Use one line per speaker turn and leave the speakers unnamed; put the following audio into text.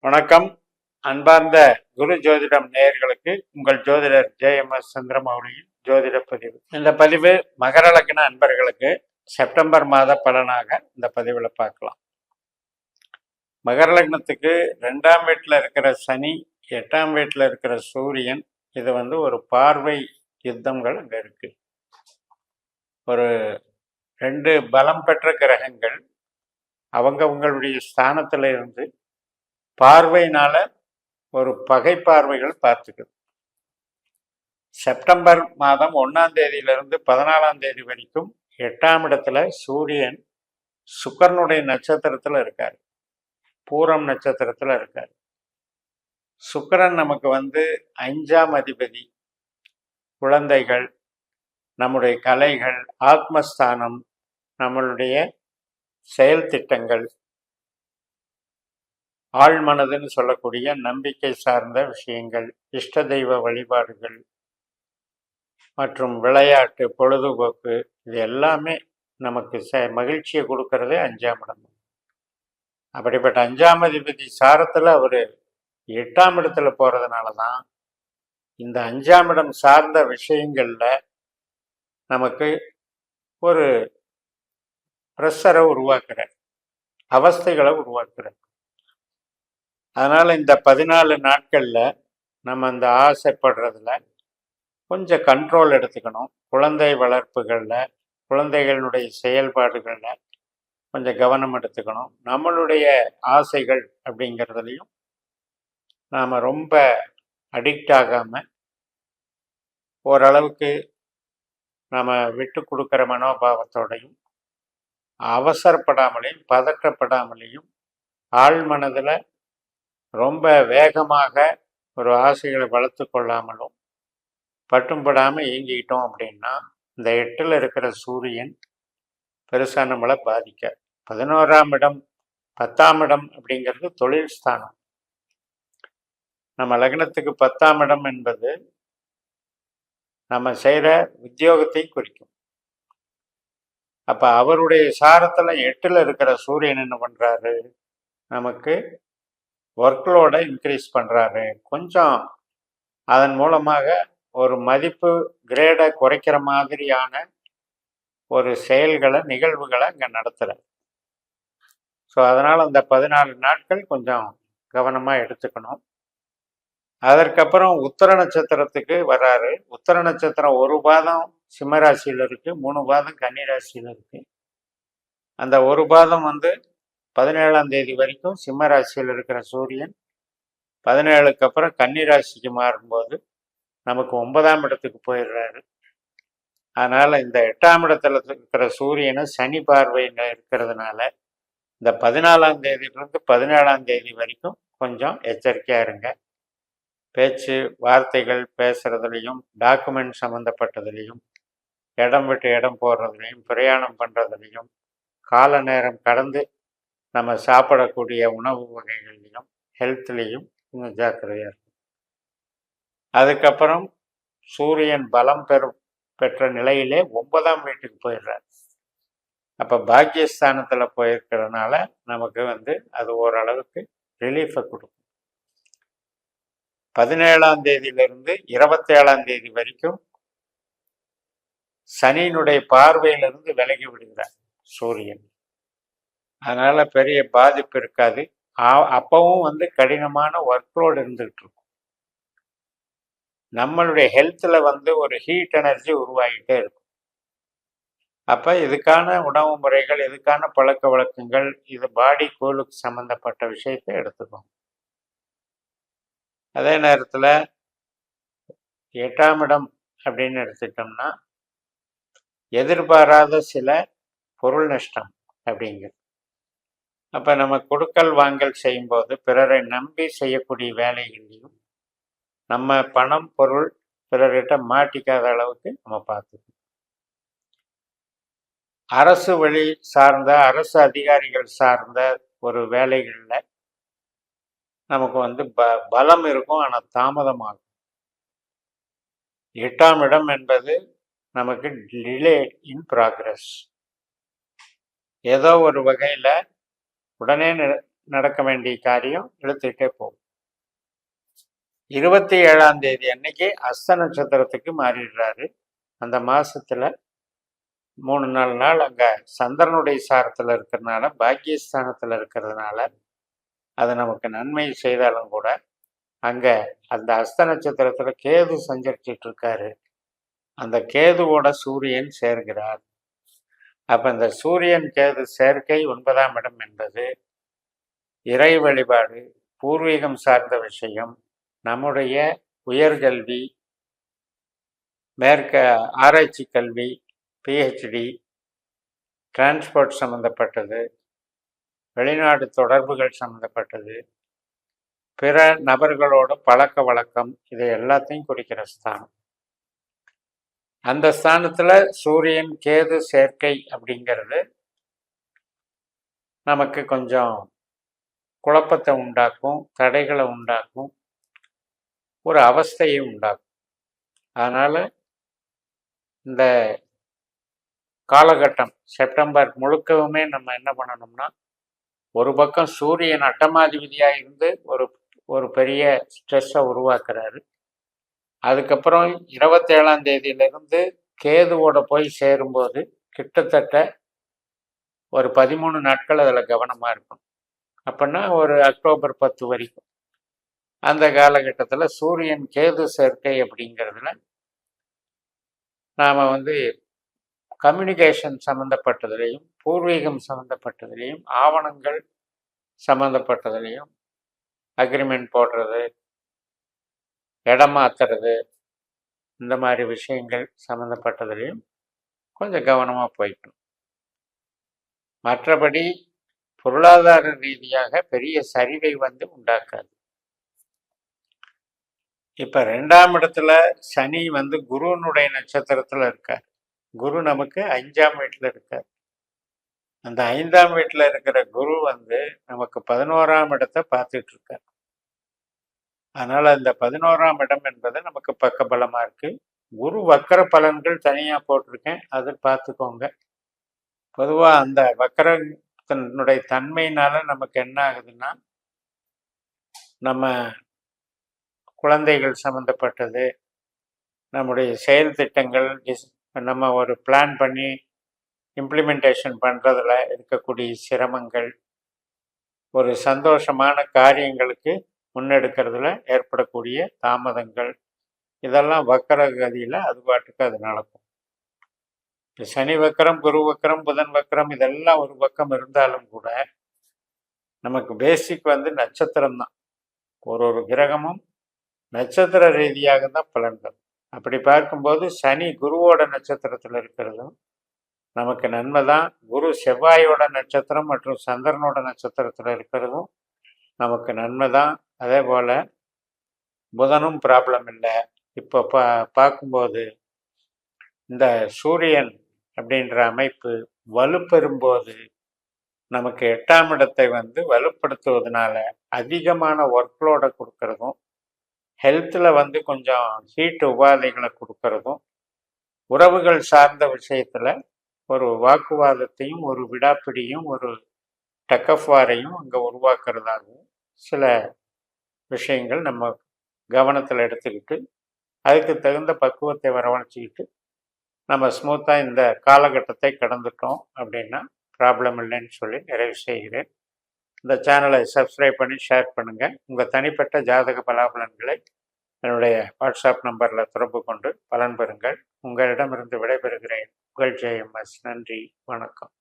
வணக்கம். அன்பார்ந்த குரு ஜோதிடம் நேயர்களுக்கு உங்கள் ஜோதிடர் JMS சந்திரமௌலியின் ஜோதிட பதிவு. இந்த பதிவு மகர லக்ன அன்பர்களுக்கு செப்டம்பர் மாத பலனாக இந்த பதிவில் பார்க்கலாம். மகர லக்னத்துக்கு 2ஆம் வீட்டில் இருக்கிற சனி, 8ஆம் வீட்டில் இருக்கிற சூரியன், இது ஒரு பார்வை யுத்தங்கள் அங்கே இருக்கு. ஒரு 2 பலம் பெற்ற கிரகங்கள் அவங்களுடைய ஸ்தானத்துல இருந்து பார்வையினால ஒரு பகை பார்வைகள் பார்த்துக்குது. செப்டம்பர் மாதம் 1ஆம் தேதியிலிருந்து 14ஆம் தேதி வரைக்கும் 8ஆம் இடத்துல சூரியன் சுக்கிரனுடைய நட்சத்திரத்துல இருக்காரு, பூரம் நட்சத்திரத்துல இருக்காரு. சுக்கிரன் நமக்கு 5ஆம் அதிபதி, குழந்தைகள், நம்முடைய கலைகள், ஆத்மஸ்தானம், நம்மளுடைய செயல் திட்டங்கள், ஆழ்மனதுன்னு சொல்லக்கூடிய நம்பிக்கை சார்ந்த விஷயங்கள், இஷ்ட தெய்வ வழிபாடுகள் மற்றும் விளையாட்டு, பொழுதுபோக்கு, இது எல்லாமே நமக்கு மகிழ்ச்சியை கொடுக்கறதே 5ஆம் இடம். அப்படிப்பட்ட 5ஆம் அதிபதி சாரத்தில் அவர் 8ஆம் இடத்துல போறதுனால தான் இந்த 5ஆம் இடம் சார்ந்த விஷயங்கள்ல நமக்கு ஒரு ப்ரெஷரை உருவாக்குற, அவஸ்தைகளை உருவாக்குற. அதனால இந்த 14 நாட்கள்ல நம்ம அந்த ஆசைப்படுறதுல கொஞ்சம் கண்ட்ரோல் எடுத்துக்கணும். குழந்தை வளர்ப்புகள்ல, குழந்தைகளுடைய செயல்பாடுகள்ல கொஞ்சம் கவனம் எடுத்துக்கணும். நம்மளுடைய ஆசைகள் அப்படிங்கிறதுலையும் நாம் ரொம்ப அடிக்ட் ஆகாம ஓரளவுக்கு நம்ம விட்டு கொடுக்குற மனோபாவத்தோடையும் அவசரப்படாமலையும் பதற்றப்படாமலையும் ஆழ்மனதில் ரொம்ப வேகமாக ஒரு ஆசைகளை வளர்த்து கொள்ளாமலும் பட்டும்படாமல் இயங்கிக்கிட்டோம் அப்படின்னா இந்த 8ல் இருக்கிற சூரியன் பெருசாக நம்மளை பாதிக்க. 11ஆம் இடம், 10ஆம் இடம் அப்படிங்கிறது தொழில் ஸ்தானம். நம்ம லக்னத்துக்கு 10ஆம் இடம் என்பது நம்ம செய்கிற உத்தியோகத்தை குறிக்கும். அப்போ அவருடைய சாரத்தில் 8ல் இருக்கிற சூரியன் என்ன பண்ணுறாரு, நமக்கு ஒர்க்லோட இன்க்ரீஸ் பண்ணுறாரு. கொஞ்சம் அதன் மூலமாக ஒரு மதிப்பு கிரேடை குறைக்கிற மாதிரியான ஒரு செயல்களை, நிகழ்வுகளை அங்கே நடத்துகிறார். ஸோ அதனால் அந்த 14 நாட்கள் கொஞ்சம் கவனமாக எடுத்துக்கணும். அதற்கப்புறம் உத்தர நட்சத்திரத்துக்கு வர்றாரு. உத்தர நட்சத்திரம் 1 பாதம் சிம்மராசியில் இருக்குது, 3 பாதம் கன்னிராசியில் இருக்குது. அந்த 1 பாதம் 17ஆம் தேதி வரைக்கும் சிம்ம ராசியில் இருக்கிற சூரியன் 17க்கு அப்புறம் கன்னிராசிக்கு மாறும்போது நமக்கு 9ஆம் இடத்துக்கு போயிடுறாரு. அதனால இந்த 8ஆம் இடத்துல இருக்கிற சூரியனை சனி பார்வையில் இருக்கிறதுனால இந்த 14ஆம் தேதியிலிருந்து 17ஆம் தேதி வரைக்கும் கொஞ்சம் எச்சரிக்கையா இருங்க. பேச்சு வார்த்தைகள் பேசுறதுலையும், டாக்குமெண்ட் சம்மந்தப்பட்டதுலையும், இடம் விட்டு இடம் போடுறதுலையும், பிரயாணம் பண்ணுறதுலையும், கால நேரம் கடந்து நம்ம சாப்பிடக்கூடிய உணவு வகைகள்லையும், ஹெல்த்லேயும் கொஞ்சம் ஜாக்கிரதையாக இருக்கும். அதுக்கப்புறம் சூரியன் பலம் பெற்ற நிலையிலே 9ஆம் வீட்டுக்கு போயிடுறார். அப்போ பாக்கியஸ்தானத்தில் போயிருக்கிறதுனால நமக்கு அது ஓரளவுக்கு ரிலீஃபை கொடுக்கும். 17ஆம் தேதியிலிருந்து 27ஆம் தேதி வரைக்கும் சனியினுடைய பார்வையிலிருந்து விலகி விடுகிறார் சூரியன். அதனால பெரிய பாதிப்பு இருக்காது. அப்பவும் கடினமான ஒர்க்லோடு இருந்துகிட்டு இருக்கும். நம்மளுடைய ஹெல்த்தில் ஒரு ஹீட் எனர்ஜி உருவாகிட்டே இருக்கும். அப்போ இதுக்கான உணவு முறைகள், இதுக்கான பழக்க வழக்கங்கள், இது பாடி கூலுக்கு சம்மந்தப்பட்ட விஷயத்தை எடுத்துக்கும். அதே நேரத்தில் 8ஆம் இடம் அப்படின்னு எடுத்துட்டோம்னா எதிர்பாராத சில பொருள் நஷ்டம் அப்படிங்கிறது. அப்போ நம்ம கொடுக்கல் வாங்கல் செய்யும்போது பிறரை நம்பி செய்யக்கூடிய வேலைகளையும் நம்ம பணம் பொருள் பிறர்கிட்ட மாட்டிக்காத அளவுக்கு நம்ம பார்த்துக்கணும். அரசு வழி சார்ந்த, அரசு அதிகாரிகள் சார்ந்த ஒரு வேலைகளில் நமக்கு பலம் இருக்கும், ஆனால் தாமதமாகும். 8ஆம் இடம் என்பது நமக்கு டிலே இன் ப்ராக்ரஸ். ஏதோ ஒரு வகையில் உடனே நடக்க வேண்டிய காரியம் இழுத்துக்கிட்டே போகும். 27ஆம் தேதி அன்னைக்கு அஸ்த நட்சத்திரத்துக்கு மாறிடுறாரு. அந்த மாசத்துல 3-4 நாள் அங்க சந்திரனுடைய சாரத்துல இருக்கிறதுனால, பாக்கியஸ்தானத்துல இருக்கிறதுனால அது நமக்கு நன்மை செய்தாலும் கூட அங்க அந்த அஸ்த நட்சத்திரத்துல கேது சஞ்சரிச்சிட்டு இருக்காரு. அந்த கேதுவோட சூரியன் சேர்கிறார். அப்ப இந்த சூரியன் கேது சேர்க்கை 9ஆம் இடம் என்பது இறை வழிபாடு, பூர்வீகம் சார்ந்த விஷயம், நம்முடைய உயர்கல்வி, மேற்க ஆராய்ச்சி கல்வி, பிஹெச்டி, டிரான்ஸ்போர்ட் சம்பந்தப்பட்டது, வெளிநாடு தொடர்புகள் சம்பந்தப்பட்டது, பிற நபர்களோட பழக்க வழக்கம், இதை எல்லாத்தையும் குறிக்கிற ஸ்தானம். அந்த ஸ்தானத்துல சூரியன் கேது சேர்க்கை அப்படிங்கிறது நமக்கு கொஞ்சம் குழப்பத்தை உண்டாக்கும், தடைகளை உண்டாக்கும், ஒரு அவஸ்தையை உண்டாக்கும். அதனால இந்த காலகட்டம் செப்டம்பர் முழுக்கவுமே நம்ம என்ன பண்ணணும்னா, ஒரு பக்கம் சூரியன் அட்டமாதிபதியாக இருந்து ஒரு பெரிய ஸ்ட்ரெஸ்ஸை உருவாக்குறாரு. அதுக்கப்புறம் 27ஆம் தேதியிலிருந்து கேதுவோட போய் சேரும்போது கிட்டத்தட்ட ஒரு 13 நாட்கள் அதில் கவனமாக இருக்கணும். அப்படின்னா ஒரு அக்டோபர் 10 வரைக்கும் அந்த காலகட்டத்தில் சூரியன் கேது சேர்க்கை அப்படிங்கிறதுல நாம் கம்யூனிகேஷன் சம்மந்தப்பட்டதுலேயும், பூர்வீகம் சம்மந்தப்பட்டதுலேயும், ஆவணங்கள் சம்மந்தப்பட்டதுலேயும், அக்ரிமெண்ட் போடுறது, இடம் மாற்றுறது, இந்த மாதிரி விஷயங்கள் சம்மந்தப்பட்டதுலேயும் கொஞ்சம் கவனமாக போய்க்கணும். மற்றபடி பொருளாதார ரீதியாக பெரிய சரிவை உண்டாக்காது. இப்போ 2ஆம் இடத்துல சனி குருனுடைய நட்சத்திரத்தில் இருக்கார். குரு நமக்கு 5ஆம் வீட்டில் இருக்கார். அந்த 5ஆம் வீட்டில் இருக்கிற குரு நமக்கு 11ஆம் இடத்தை பார்த்துட்டு இருக்கார். அதனால இந்த 11ஆம் இடம் என்பது நமக்கு பக்கபலமா இருக்கு. குரு வக்கர பலன்கள் தனியா போட்டிருக்கேன், அது பார்த்துக்கோங்க. பொதுவா அந்த வக்கரத்தினுடைய தன்மையினால நமக்கு என்ன ஆகுதுன்னா, நம்ம குழந்தைகள் சம்பந்தப்பட்டது, நம்முடைய செயல் திட்டங்கள், நம்ம ஒரு பிளான் பண்ணி இம்ப்ளிமெண்டேஷன் பண்றதுல இருக்கக்கூடிய சிரமங்கள், ஒரு சந்தோஷமான காரியங்களுக்கு முன்னெடுக்கிறதுல ஏற்படக்கூடிய தாமதங்கள், இதெல்லாம் வக்கர கதியில் அது பாட்டுக்கு அது நடக்கும். சனி வக்கரம், குரு வக்கரம், புதன் வக்கரம் இதெல்லாம் ஒரு பக்கம் இருந்தாலும் கூட நமக்கு பேசிக் நட்சத்திரம் தான். ஒரு கிரகமும் நட்சத்திர ரீதியாக தான் பலன்கள். அப்படி பார்க்கும்போது சனி குருவோட நட்சத்திரத்தில் இருக்கிறதும் நமக்கு நன்மை தான். குரு செவ்வாயோட நட்சத்திரம் மற்றும் சந்திரனோட நட்சத்திரத்தில் இருக்கிறதும் நமக்கு நன்மை தான். அதே போல் புதனும் ப்ராப்ளம் இல்லை. இப்போ பார்க்கும்போது இந்த சூரியன் அப்படின்ற அமைப்பு வலுப்பெறும்போது நமக்கு 8ஆம் இடத்தை வலுப்படுத்துவதனால அதிகமான ஒர்க்லோடை கொடுக்கறதும், ஹெல்த்தில் கொஞ்சம் ஹீட் உபாதைகளை கொடுக்கறதும், உறவுகள் சார்ந்த விஷயத்தில் ஒரு வாக்குவாதத்தையும், ஒரு விடாப்பிடியும், ஒரு டக்கஃப்வாரையும் அங்கே உருவாக்குறதாகவும் சில விஷயங்கள் நம்ம கவனத்தில் எடுத்துக்கிட்டு அதுக்கு தகுந்த பக்குவத்தை வரவழைச்சிக்கிட்டு நம்ம ஸ்மூத்தாக இந்த காலகட்டத்தை கடந்துட்டோம் அப்படின்னா ப்ராப்ளம் இல்லைன்னு சொல்லி நிறைவு செய்கிறேன். இந்த சேனலை சப்ஸ்கிரைப் பண்ணி ஷேர் பண்ணுங்கள். உங்கள் தனிப்பட்ட ஜாதக பலாபலன்களை என்னுடைய வாட்ஸ்அப் நம்பரில் தொடர்பு கொண்டு பலன் பெறுங்கள். உங்களிடமிருந்து விடைபெறுகிறேன். உங்கள் JMS. நன்றி, வணக்கம்.